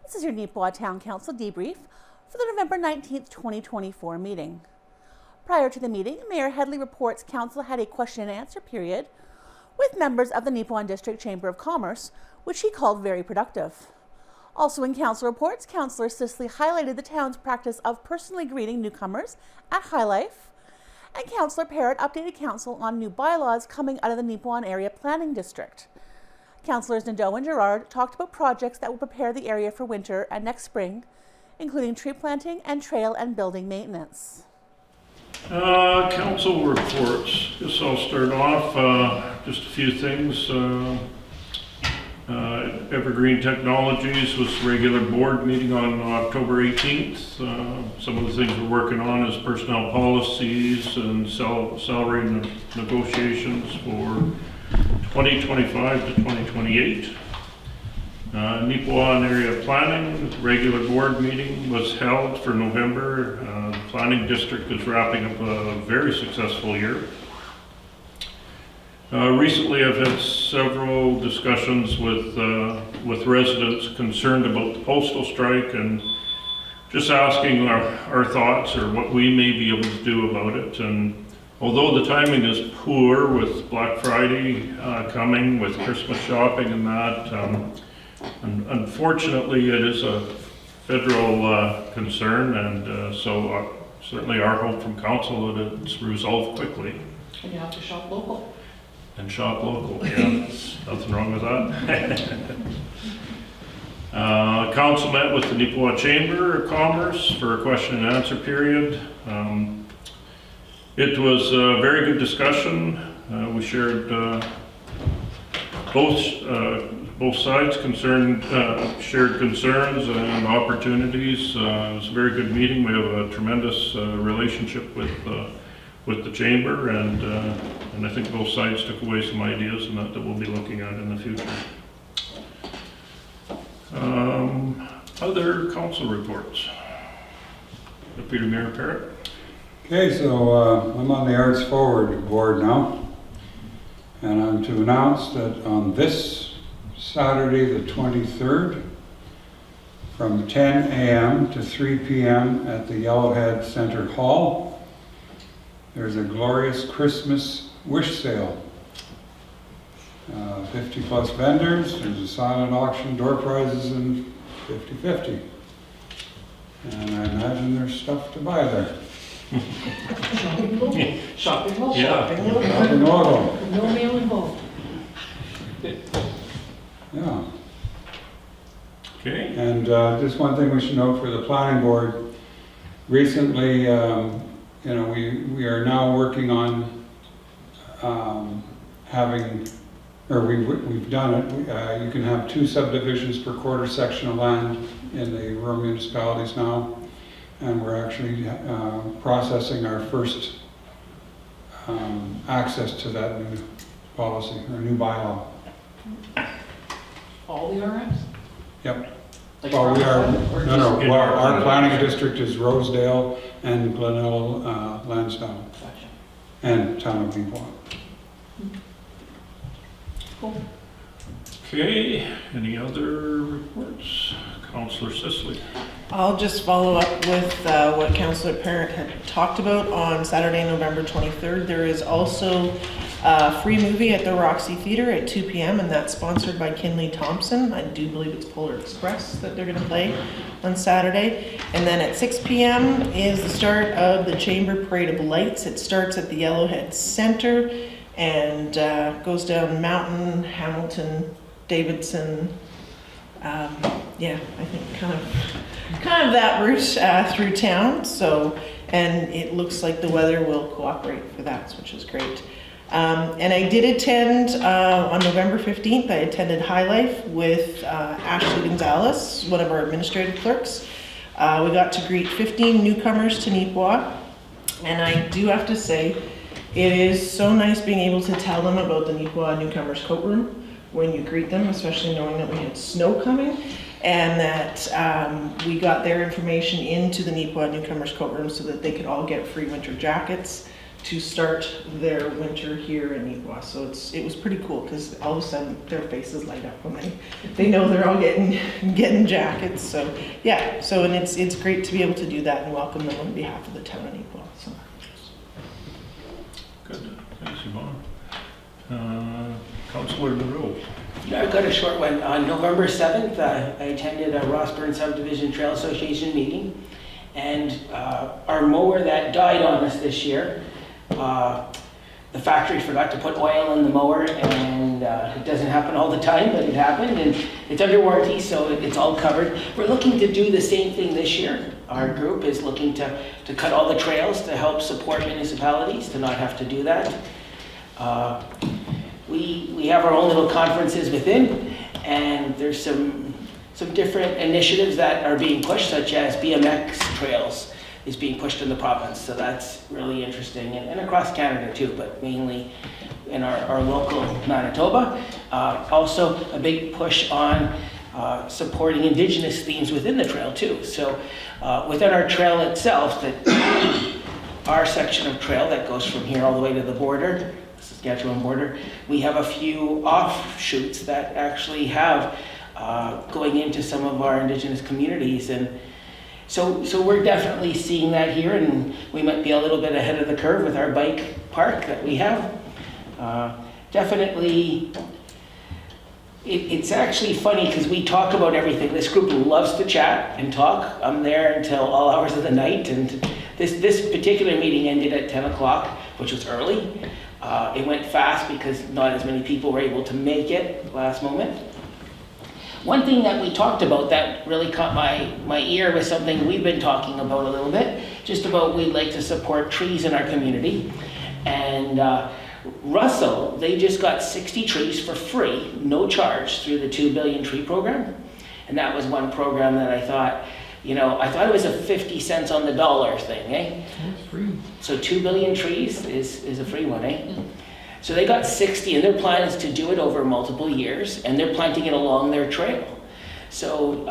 This is your Neepawa Town Council Debrief for the November 19th, 2024 meeting. Prior to the meeting, Mayor Headley reports Council had a question and answer period with members of the Neepawa District Chamber of Commerce, which he called very productive. Also in Council reports, Councillor Sisley highlighted the town's practice of personally greeting newcomers at High Life, and Councillor Parrott updated Council on new bylaws coming out of the Neepawa Area Planning District. Councillors Nadeau and Gerard talked about projects that will prepare the area for winter and next spring, including tree planting and trail and building maintenance. Council reports. Guess I'll start off. Just a few things. Evergreen Technologies was regular board meeting on October 18th. Some of the things we're working on is personnel policies and salary negotiations for 2025 to 2028. Neepawa Area Planning regular board meeting was held for November. The planning district is wrapping up a very successful year. Recently I've had several discussions with residents concerned about the postal strike and just asking our thoughts or what we may be able to do about it. And although the timing is poor with Black Friday coming, with Christmas shopping and that, unfortunately it is a federal concern, and so certainly our hope from council that it's resolved quickly. And you have to shop local. And shop local, yeah, there's nothing wrong with that. Council met with the Neepawa Chamber of Commerce for a question and answer period. It was a very good discussion. We shared both sides shared concerns and opportunities. It was a very good meeting. We have a tremendous relationship with the chamber, and I think both sides took away some ideas and that we'll be looking at in the future. Other council reports. Deputy Mayor Parrott. Okay, so I'm on the Arts Forward board now, and I'm to announce that on this Saturday the 23rd from 10 a.m. to 3 p.m. at the Yellowhead Center Hall, there's a glorious Christmas wish sale. 50 plus vendors, there's a silent auction, door prizes, and 50-50. And I imagine there's stuff to buy there. Shopping local. Shopping local. Yeah. Shopping local. Shopping local. No mail involved. Yeah. Okay. And just one thing we should note for the planning board. Recently, we are now working on we've done it. You can have 2 subdivisions per quarter section of land in the rural municipalities now, and we're actually processing our first access to that new policy or new bylaw. All the RMs? Yep. Like Well, we are, or no, in well, our our planning district is Rosedale and Glenelg, Lansdowne, Gotcha. and Town of Neepawa. Cool. Okay, any other reports? Councillor Sisley. I'll just follow up with what Councillor Parrott had talked about on Saturday, November 23rd. There is also a free movie at the Roxy Theatre at 2 p.m. and that's sponsored by Kinley Thompson. I do believe it's Polar Express that they're going to play on Saturday. And then at 6 p.m. is the start of the Chamber Parade of Lights. It starts at the Yellowhead Center and goes down Mountain, Hamilton, Davidson. Yeah, I think kind of that route through town. So, and it looks like the weather will cooperate for that, which is great. And I did attend on November 15th. I attended High Life with Ashley Gonzalez, one of our administrative clerks. We got to greet 15 newcomers to Neepawa, and I do have to say, it is so nice being able to tell them about the Neepawa Newcomers Coat Room when you greet them, especially knowing that we had snow coming, and that we got their information into the Neepawa Newcomers Coat Room so that they could all get free winter jackets to start their winter here in Neepawa. So it was pretty cool because all of a sudden their faces light up when they know they're all getting jackets. So yeah, and it's great to be able to do that and welcome them on behalf of the town of Neepawa. So. Good, thanks, Yvonne. Councillor DeRoe. Yeah, I've got a short one. On November 7th, I attended a Rossburn Subdivision Trail Association meeting, and our mower that died on us this year, the factory forgot to put oil in the mower, and it doesn't happen all the time, but it happened, and it's under warranty, so it's all covered. We're looking to do the same thing this year. Our group is looking to cut all the trails to help support municipalities to not have to do that. We have our own little conferences within, and there's some different initiatives that are being pushed, such as BMX trails is being pushed in the province. So that's really interesting, and across Canada too, but mainly in our local Manitoba. Also a big push on supporting Indigenous themes within the trail too. So within our trail itself, our section of trail that goes from here all the way to the border, Saskatchewan border, we have a few offshoots that actually have going into some of our Indigenous communities, and so we're definitely seeing that here, and we might be a little bit ahead of the curve with our bike park that we have. Definitely, it's actually funny because we talk about everything. This group loves to chat and talk. I'm there until all hours of the night, and this particular meeting ended at 10 o'clock, which was early. It went fast because not as many people were able to make it last moment. One thing that we talked about that really caught my ear was something we've been talking about a little bit, just about we'd like to support trees in our community. And Russell, they just got 60 trees for free, no charge, through the 2 Billion Tree Program. And that was one program that I thought it was a 50 cents on the dollar thing, eh? It's free. So 2 billion trees is a free one, eh? So they got 60, and their plan is to do it over multiple years, and they're planting it along their trail. So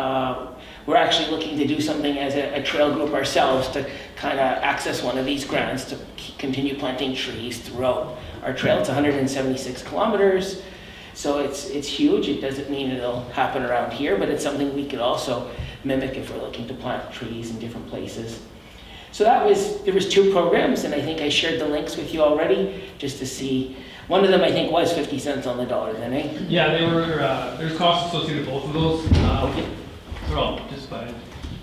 we're actually looking to do something as a trail group ourselves to kind of access one of these grants to continue planting trees throughout our trail. It's 176 kilometers, so it's huge. It doesn't mean it'll happen around here, but it's something we could also mimic if we're looking to plant trees in different places. So there was 2 programs, and I think I shared the links with you already, just to see. One of them I think was 50 cents on the dollar then, eh? Yeah, they were, there's costs associated with both of those. Okay. They're all just by,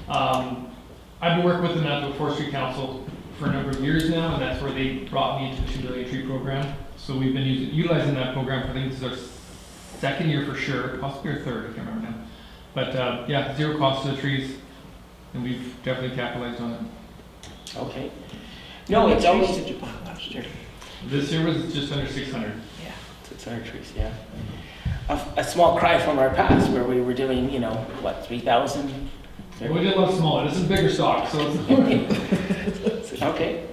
I've been working with the Manitoba Forestry Council for a number of years now, and that's where they brought me into the 2 Billion Tree Program. So we've been utilizing that program for, I think this is our 2nd year for sure, possibly our 3rd, I can't remember now. But yeah, 0 cost to the trees, and we've definitely capitalized on it. Okay. No, it's always Did you buy last year? This year was just under 600. Yeah. 600 trees, yeah. A small cry from our past where we were doing, 3,000? We did a lot smaller. This is bigger stock, so it's Okay.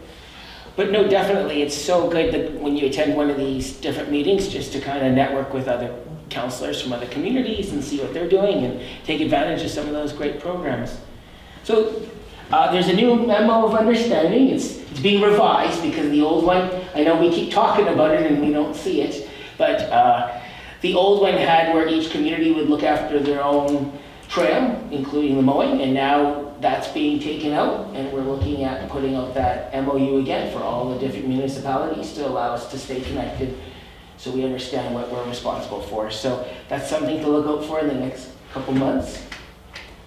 But no, definitely, it's so good that when you attend one of these different meetings, just to kind of network with other counselors from other communities and see what they're doing and take advantage of some of those great programs. So there's a new memo of understanding. It's being revised because the old one, I know we keep talking about it and we don't see it, but the old one had where each community would look after their own trail, including the mowing, and now that's being taken out, and we're looking at putting out that MOU again for all the different municipalities to allow us to stay connected so we understand what we're responsible for. So that's something to look out for in the next couple months.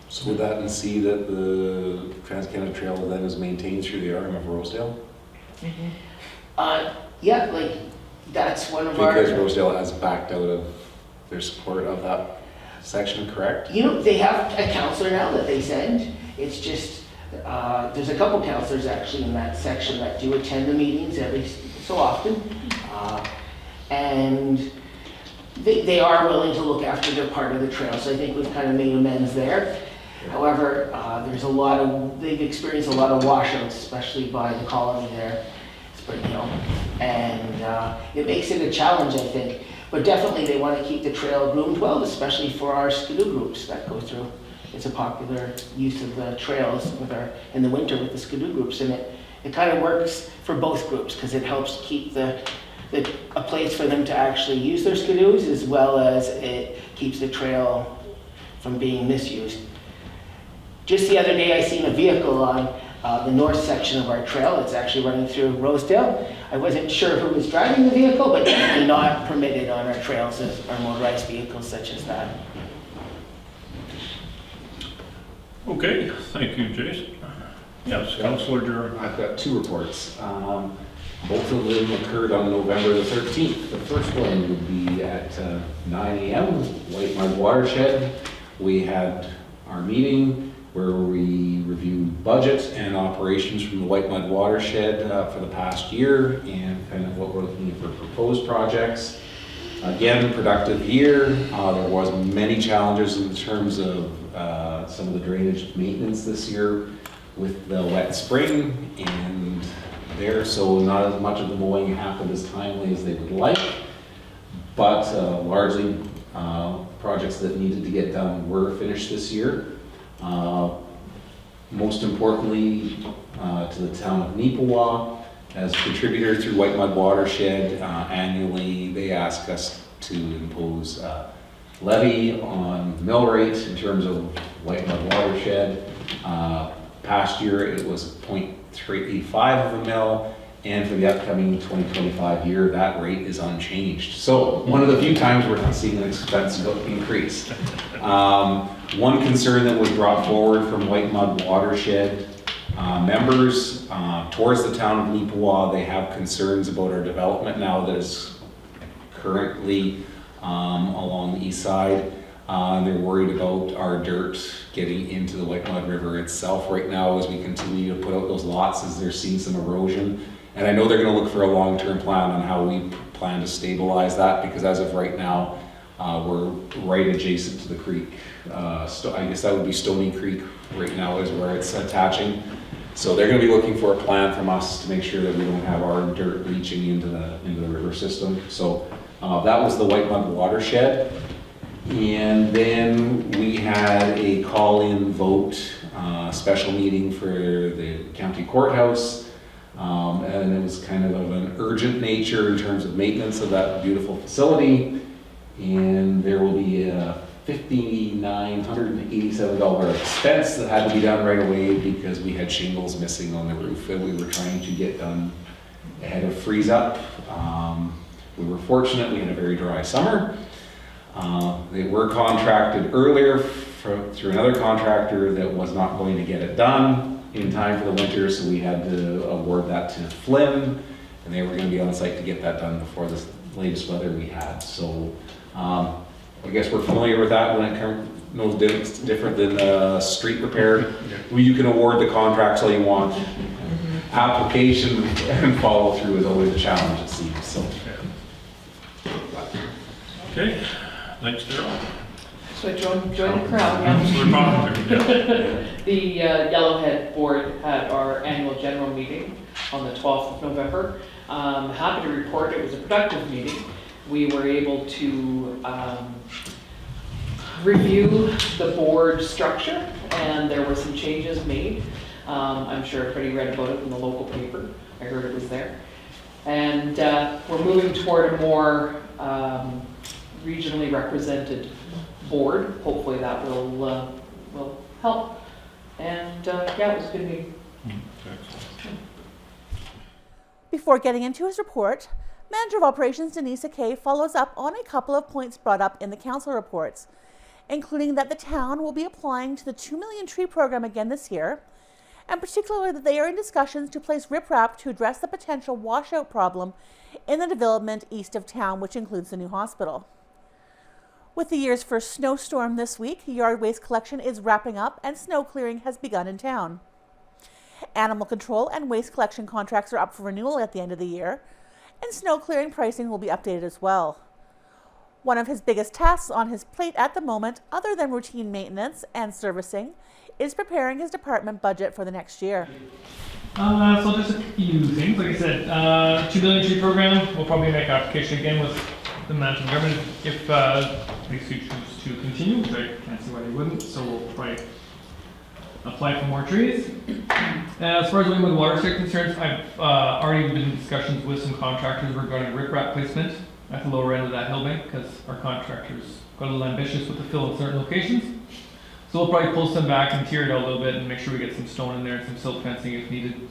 So would that see that the Trans-Canada Trail then is maintained through the RM of Rosedale? Yeah, like that's one of our... Because Rosedale has backed out of their support of that section, correct? They have a counselor now that they send. It's just, there's a couple counselors actually in that section that do attend the meetings every so often. And they are willing to look after their part of the trail, so I think we've kind of made amends there. However, they've experienced a lot of washouts, especially by the colony there, Spring Hill. And it makes it a challenge, I think. But definitely they want to keep the trail groomed well, especially for our skidoo groups that go through. It's a popular use of the trails in the winter with the skidoo groups, and it kind of works for both groups because it helps keep a place for them to actually use their skidoos, as well as it keeps the trail from being misused. Just the other day, I seen a vehicle on the north section of our trail. It's actually running through Rosedale. I wasn't sure who was driving the vehicle, but definitely not permitted on our trails as our motorized vehicles such as that. Okay, thank you, Jason. Yes, Councillor Durham. I've got two reports. Both of them occurred on November the 13th. The first one would be at 9 a.m., White Mud Watershed. We had our meeting where we reviewed budgets and operations from the White Mud Watershed for the past year and kind of what we're looking for proposed projects. Again, productive year. There was many challenges in terms of some of the drainage maintenance this year with the wet spring and so not as much of the mowing happened as timely as they would like, but largely projects that needed to get done were finished this year. Most importantly, to the town of Neepawa, as a contributor through White Mud Watershed, annually they ask us to impose levy on the mill rate in terms of White Mud Watershed. Past year it was 0.385 of a mil, and for the upcoming 2025 year that rate is unchanged. So one of the few times we're not seeing an expense increase. One concern that was brought forward from White Mud Watershed members towards the town of Neepawa, they have concerns about our development now that is currently along the east side. They're worried about our dirt getting into the White Mud River itself right now as we continue to put out those lots, as they're seeing some erosion. And I know they're going to look for a long-term plan on how we plan to stabilize that, because as of right now, we're right adjacent to the creek. I guess that would be Stony Creek right now is where it's attaching. So they're going to be looking for a plan from us to make sure that we don't have our dirt leaching into the river system. So that was the White Mud Watershed. And then we had a call-in vote, special meeting for the county courthouse. And it was kind of an urgent nature in terms of maintenance of that beautiful facility. And there will be a $5,987 expense that had to be done right away because we had shingles missing on the roof that we were trying to get done ahead of freeze up. We were fortunate, we had a very dry summer. They were contracted earlier through another contractor that was not going to get it done in time for the winter, so we had to award that to Flynn, and they were going to be on site to get that done before the latest weather we had. So I guess we're familiar with that when it comes. No different than street repair. You can award the contracts all you want. Application and follow through is always a challenge, it seems. So. Okay, thanks, Daryl. So I joined the crowd. Councillor Proctor, yeah. The Yellowhead Board had our annual general meeting on the 12th of November. Happy to report it was a productive meeting. We were able to review the board structure, and there were some changes made. I'm sure everybody read about it in the local paper. I heard it was there. And we're moving toward a more regionally represented board. Hopefully that will help. And yeah, it was a good meeting. Before getting into his report, Manager of Operations Denise Kay follows up on a couple of points brought up in the council reports, including that the town will be applying to the 2 million tree program again this year, and particularly that they are in discussions to place riprap to address the potential washout problem in the development east of town, which includes the new hospital. With the year's first snowstorm this week, yard waste collection is wrapping up and snow clearing has begun in town. Animal control and waste collection contracts are up for renewal at the end of the year, and snow clearing pricing will be updated as well. One of his biggest tasks on his plate at the moment, other than routine maintenance and servicing, is preparing his department budget for the next year. So just a few things. Like I said, 2 million tree program. We'll probably make application again with the management government if they choose to continue, which I can't see why they wouldn't. So we'll probably apply for more trees. As far as Wayne with water site concerns, I've already been in discussions with some contractors regarding riprap placement at the lower end of that hill bank, because our contractors got a little ambitious with the fill in certain locations. So we'll probably pull some back and tear it out a little bit and make sure we get some stone in there and some silt fencing if needed,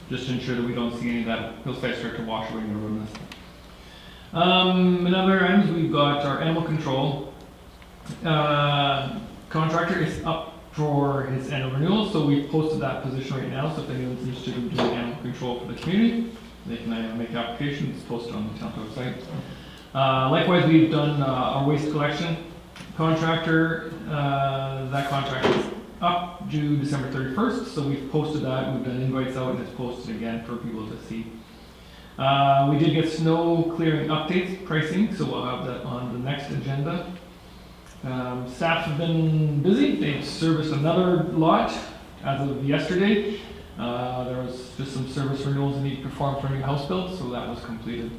just to ensure that we don't see any of that hillside start to wash away in the road. Another items, we've got our animal control. Contractor is up for his annual renewal, so we've posted that position right now, so if anyone's interested in doing animal control for the community, they can make applications. It's posted on the town website. Likewise, we've done our waste collection contractor. That contract is up due December 31st, so we've posted that. We've done invites out, and it's posted again for people to see. We did get snow clearing updates pricing, so we'll have that on the next agenda. Staff have been busy. They've serviced another lot as of yesterday. There was just some service renewals that need to perform for a new house build, so that was completed.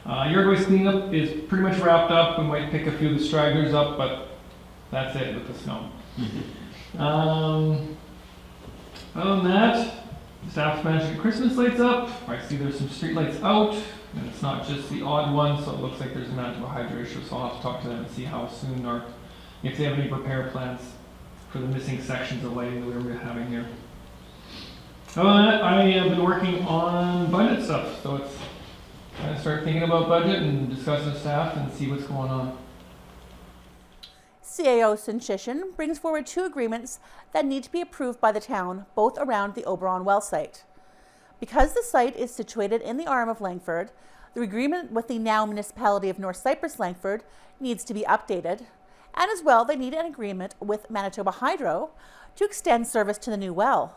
Yard waste cleanup is pretty much wrapped up. We might pick a few of the stragglers up, but that's it with the snow. Other than that, staff's managed to get Christmas lights up. I see there's some street lights out, and it's not just the odd one, so it looks like there's a Manitoba Hydro issue, so I'll have to talk to them and see how soon, or if they have any repair plans for the missing sections of lighting that we're having here. Other than that, I have been working on budget stuff, so it's trying to start thinking about budget and discuss with staff and see what's going on. CAO Sinchishan brings forward 2 agreements that need to be approved by the town, both around the Oberon well site. Because the site is situated in the arm of Langford, the agreement with the now municipality of North Cyprus Langford needs to be updated, and as well they need an agreement with Manitoba Hydro to extend service to the new well.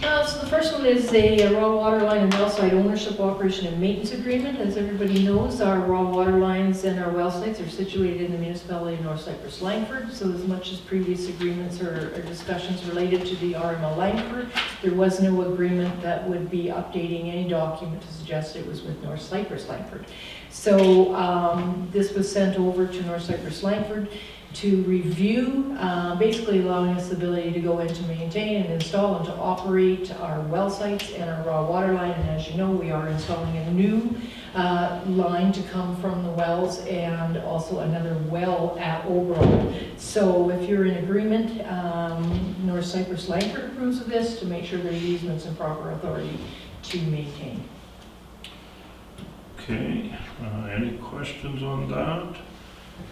So the first one is a raw water line and well site ownership, operation, and maintenance agreement. As everybody knows, our raw water lines and our well sites are situated in the municipality of North Cyprus Langford. So as much as previous agreements or discussions related to the RML Langford, there was no agreement that would be updating any document to suggest it was with North Cyprus Langford. So this was sent over to North Cyprus Langford to review, basically allowing us the ability to go in to maintain and install and to operate our well sites and our raw water line. And as you know, we are installing a new line to come from the wells and also another well at Oberon. So if you're in agreement, North Cyprus Langford approves of this to make sure there are easements and proper authority to maintain. Okay, any questions on that?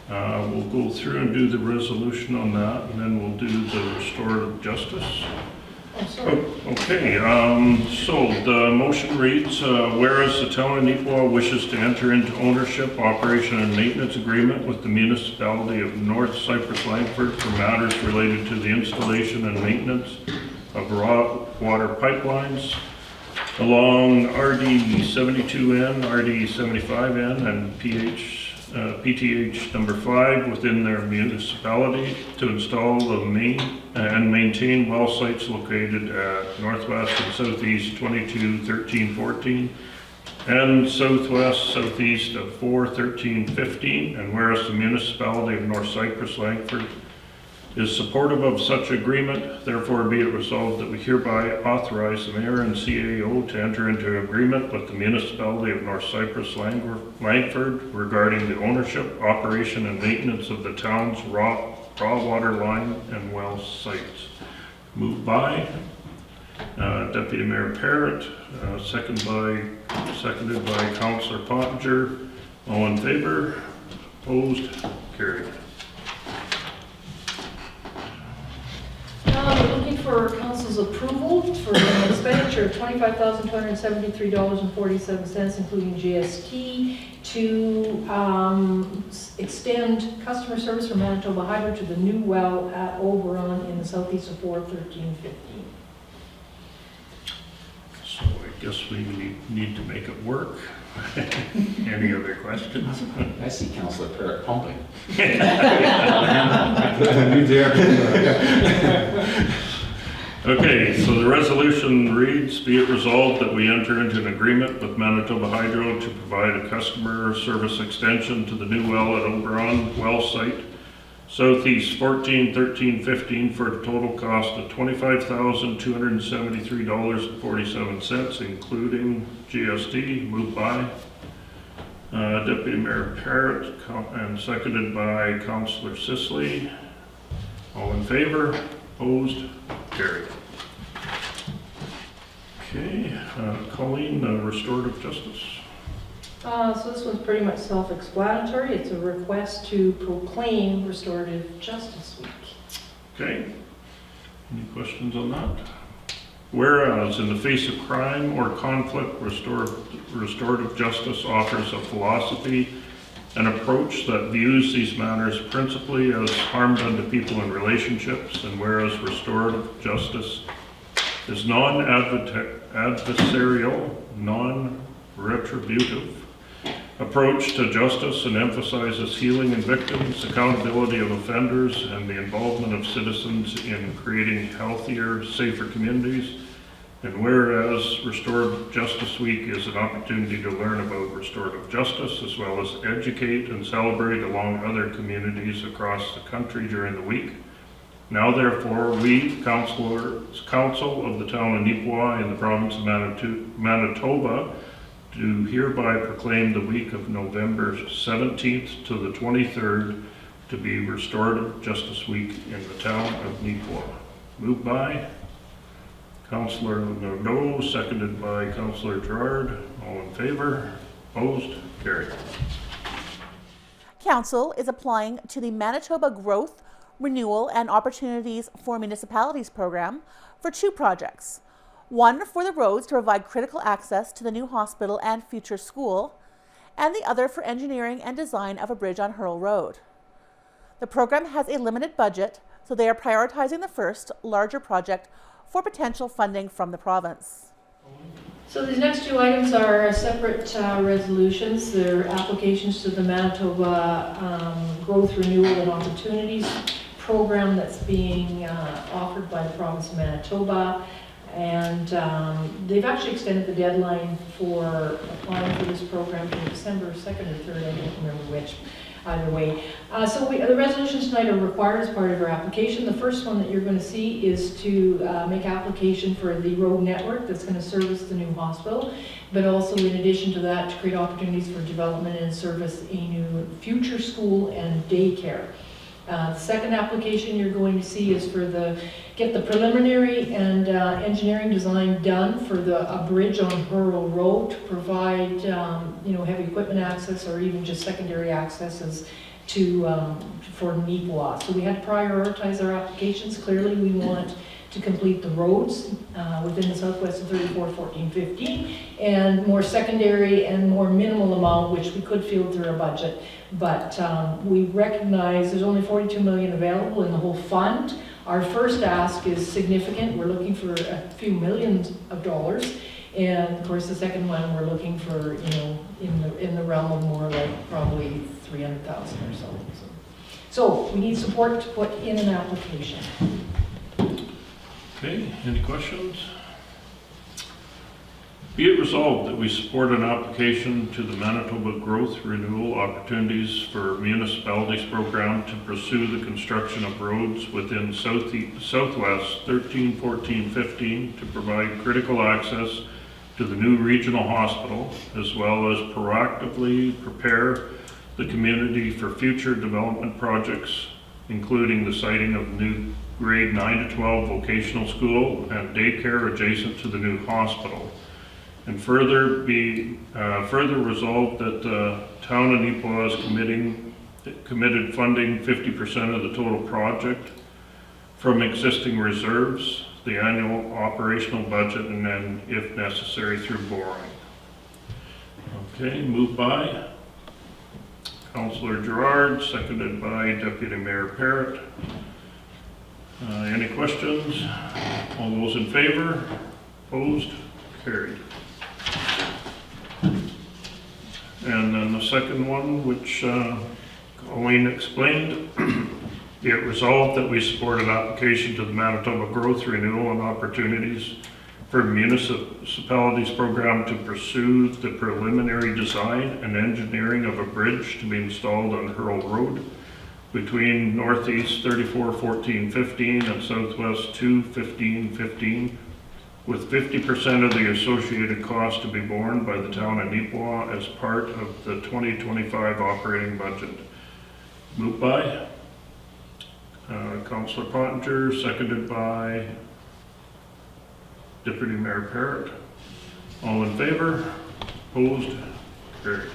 We'll go through and do the resolution on that, and then we'll do the restorative justice. Oh, sorry. Okay, so the motion reads, whereas the town of Neepawa wishes to enter into ownership, operation, and maintenance agreement with the municipality of North Cyprus Langford for matters related to the installation and maintenance of raw water pipelines along RD 72N, RD 75N, and PTH number 5 within their municipality to install the main and maintain well sites located at northwest and southeast 22, 13, 14 and southwest, southeast of 4, 13, 15. And whereas the municipality of North Cyprus Langford is supportive of such agreement, therefore be it resolved that we hereby authorize the mayor and CAO to enter into agreement with the municipality of North Cyprus Langford regarding the ownership, operation, and maintenance of the town's raw water line and well sites. Moved by Deputy Mayor Parrott, seconded by Councillor Pottinger. All in favor? Opposed? Carried. We're looking for council's approval for an expenditure of $25,273.47, including GST, to extend customer service from Manitoba Hydro to the new well at Oberon in the southeast of 4, 13, 15. So I guess we need to make it work. Any other questions? I see Councillor Parrott pumping. Okay, so the resolution reads, be it resolved that we enter into an agreement with Manitoba Hydro to provide a customer service extension to the new well at Oberon well site Southeast 14, 13, 15 for a total cost of $25,273.47, including GST. Moved by Deputy Mayor Parrott and seconded by Councillor Sisley. All in favor? Opposed? Carried. Okay, Colleen, Restorative Justice. So this one's pretty much self-explanatory. It's a request to proclaim Restorative Justice Week. Okay, any questions on that? Whereas, in the face of crime or conflict, restorative justice offers a philosophy and approach that views these matters principally as harm done to people in relationships, and whereas restorative justice is non-adversarial, non-retributive approach to justice and emphasizes healing in victims, accountability of offenders, and the involvement of citizens in creating healthier, safer communities. And whereas Restorative Justice Week is an opportunity to learn about restorative justice as well as educate and celebrate along other communities across the country during the week. Now therefore, we, Council of the Town of Neepawa in the province of Manitoba, do hereby proclaim the week of November 17th to the 23rd to be Restorative Justice Week in the town of Neepawa. Moved by Councillor Nadeau, seconded by Councillor Gerard. All in favor? Opposed? Carried. Council is applying to the Manitoba Growth, Renewal and Opportunities for Municipalities program for 2 projects. One for the roads to provide critical access to the new hospital and future school, and the other for engineering and design of a bridge on Hurl Road. The program has a limited budget, so they are prioritizing the first, larger project for potential funding from the province. So these next 2 items are separate resolutions. They're applications to the Manitoba Growth, Renewal and Opportunities program that's being offered by the province of Manitoba. And they've actually extended the deadline for applying for this program to December 2nd or 3rd, I don't remember which, either way. The resolutions tonight are required as part of our application. The first one that you're going to see is to make application for the road network that's going to service the new hospital, but also in addition to that, to create opportunities for development and service a new future school and daycare. The second application you're going to see is for get the preliminary and engineering design done for a bridge on Hurl Road to provide heavy equipment access or even just secondary accesses for Neepawa. So we had to prioritize our applications. Clearly we want to complete the roads within the southwest of 34, 14, 15, and more secondary and more minimal amount, which we could field through our budget. But we recognize there's only 42 million available in the whole fund. Our first ask is significant. We're looking for a few millions of dollars. And of course, the second one we're looking for, in the realm of more like probably 300,000 or so. So we need support to put in an application. Okay, any questions? Be it resolved that we support an application to the Manitoba Growth, Renewal, Opportunities for Municipalities program to pursue the construction of roads within Southwest 13, 14, 15 to provide critical access to the new regional hospital, as well as proactively prepare the community for future development projects, including the siting of new grade 9 to 12 vocational school and daycare adjacent to the new hospital. And further resolved that the town of Neepawa is committed funding 50% of the total project from existing reserves, the annual operational budget, and then, if necessary, through borrowing. Okay, moved by Councillor Gerard, seconded by Deputy Mayor Parrott. Any questions? All those in favor? Opposed? Carried. And then the second one, which Colleen explained, be it resolved that we support an application to the Manitoba Growth, Renewal and Opportunities for Municipalities program to pursue the preliminary design and engineering of a bridge to be installed on Hurl Road between Northeast 341415 and Southwest 21515, with 50% of the associated cost to be borne by the town of Neepawa as part of the 2025 operating budget. Moved by Councillor Pottinger, seconded by Deputy Mayor Parrott. All in favor? Opposed? Carried.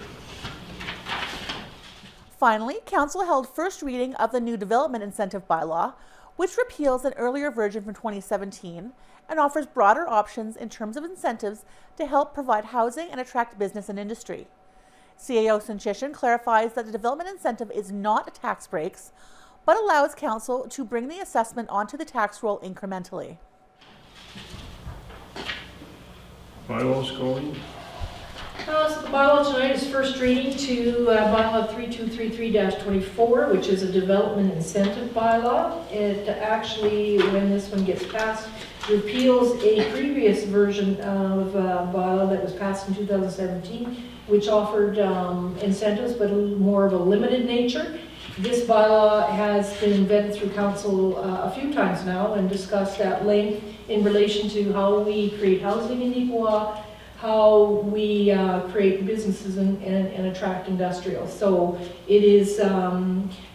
Finally, Council held first reading of the new development incentive bylaw, which repeals an earlier version from 2017 and offers broader options in terms of incentives to help provide housing and attract business and industry. CAO Sunchishan clarifies that the development incentive is not a tax breaks, but allows Council to bring the assessment onto the tax roll incrementally. Bylaws calling. So the bylaw tonight is first reading to bylaw 3233-24, which is a development incentive bylaw. It actually, when this one gets passed, repeals a previous version of bylaw that was passed in 2017, which offered incentives, but more of a limited nature. This bylaw has been vetted through council a few times now and discussed at length in relation to how we create housing in Neepawa, how we create businesses and attract industrial. So it is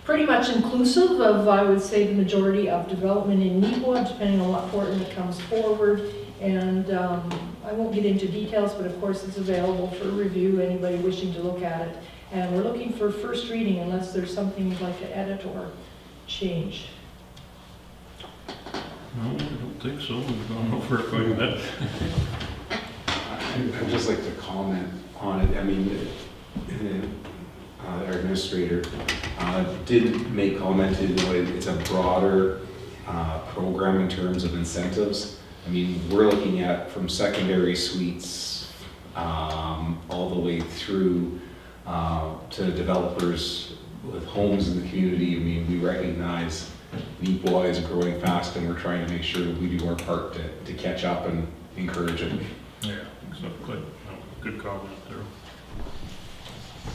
pretty much inclusive of, I would say, the majority of development in Neepawa, depending on what portion that comes forward. And I won't get into details, but of course it's available for review, anybody wishing to look at it. And we're looking for first reading unless there's something you'd like to edit or change. No, I don't think so. We've gone over it quite a bit. I'd just like to comment on it. I mean, our administrator did make comment, it's a broader program in terms of incentives. I mean, we're looking at from secondary suites all the way through to developers with homes in the community. I mean, we recognize Neepawa is growing fast, and we're trying to make sure that we do our part to catch up and encourage it. Yeah, exactly. No, good comment there.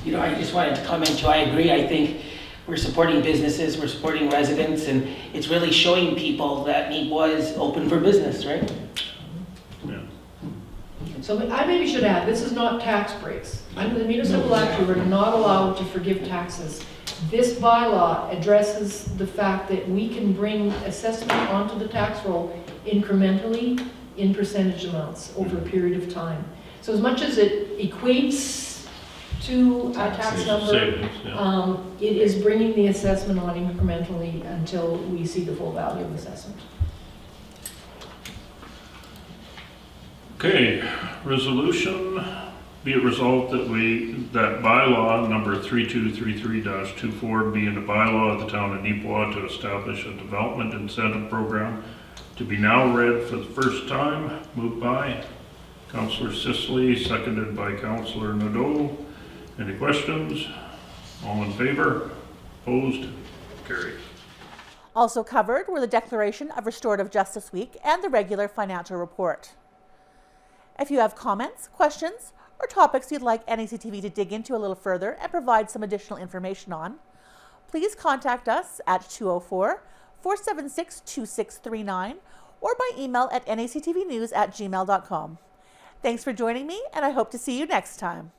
You know, I just wanted to comment too. I agree. I think we're supporting businesses, we're supporting residents, and it's really showing people that Neepawa is open for business, right? Yeah. So I maybe should add, this is not tax breaks. Under the Municipal Act, we were not allowed to forgive taxes. This bylaw addresses the fact that we can bring assessment onto the tax roll incrementally in percentage amounts over a period of time. So as much as it equates to a tax number, Savings, yeah. it is bringing the assessment on incrementally until we see the full value of assessment. Okay, resolution, be it resolved that bylaw number 3233-24 be in the bylaw of the town of Neepawa to establish a development incentive program to be now read for the first time. Moved by Councillor Sisley, seconded by Councillor Nadeau. Any questions? All in favor? Opposed? Carried. Also covered were the declaration of Restorative Justice Week and the regular financial report. If you have comments, questions, or topics you'd like NACTV to dig into a little further and provide some additional information on, please contact us at 204-476-2639 or by email at nactvnews@gmail.com. Thanks for joining me, and I hope to see you next time.